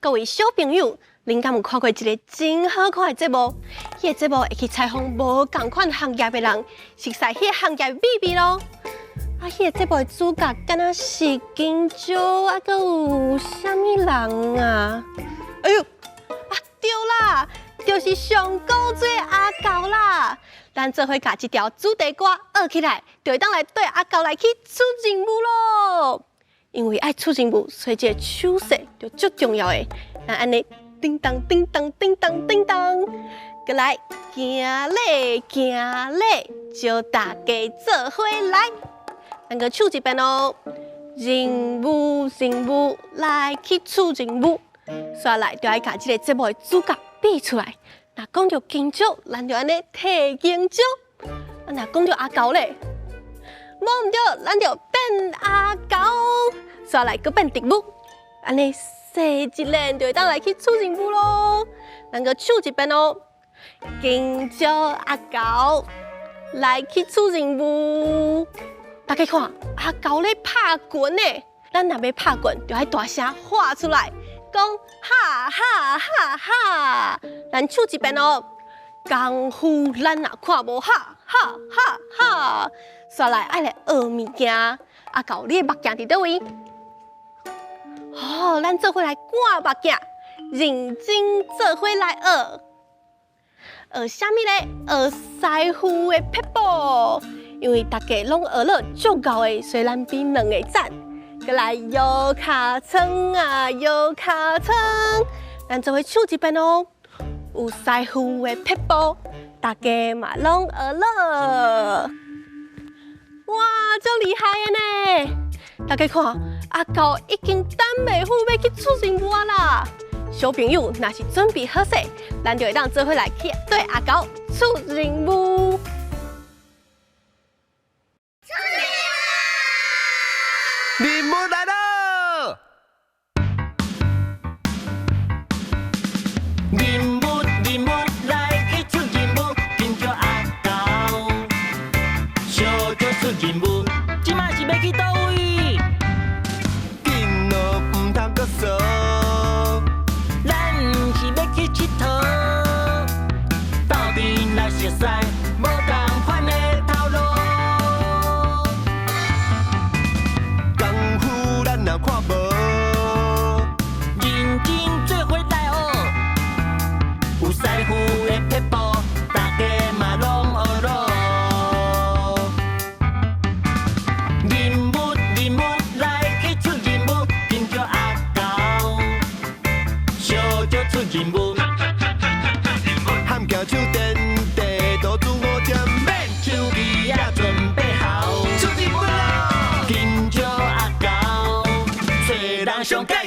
各位小朋友，恁敢有看过一个真好看的节目？迄个节目会去采访无同款行业的人，熟悉迄个行业的秘密咯。迄个节目的主角敢若是金蕉，阁有啥物人啊？哎呦，对啦，就是上古锥阿狗啦。咱做伙甲这条主题歌学起来，就会当来对阿狗来去出任务咯。因为爱出任务，所以这个手势就足重要的。那安尼，叮当叮当叮当叮当，过来行礼行礼，招大家做伙来。咱个手一边哦，任务任务来去出任务，刷来就爱甲这个节目的主角比出来。若讲到金蕉，咱就安尼摕金蕉；若讲到阿狗咧，无毋对，咱就变阿狗，刷来搁变植物，安尼细一连就会当来去出任务咯。咱个手一边哦，金蕉阿狗来去出任务。大家看，阿狗咧拍拳呢，咱若要拍拳，就爱大声喊出来。讲哈哈哈哈，咱手一边哦，功夫咱若看无哈哈哈哈，刷来爱来学物件。阿狗，你的目镜伫倒位？咱做伙来看目镜，认真做伙来学啥物咧？学师傅的撇步，因为大家拢学了足够的，所以咱比2个赞。过来摇脚床啊，摇脚床，咱做伙手一边哦，有师傅的撇步，大家嘛拢学了。哇，足厉害的呢！大家看，阿狗已经等袂赴要去出任务啦。小朋友，若是准备好势，咱就会当做伙来去对阿狗出任务。任务来了！任务来去出任务，跟着阿狗，小就出任务，即摆是要去倒位？紧咯，唔通搁说，咱是要去佚佗，斗阵来熟悉，无同款的头路。若看无，认真做伙来学，有师傅的撇步，大家嘛拢学咯。任务来去出任务，跟着阿狗，小就出任务。喊叫手电地，多自我点，免手机也准备好，出任务咯，跟着阿狗。人上街。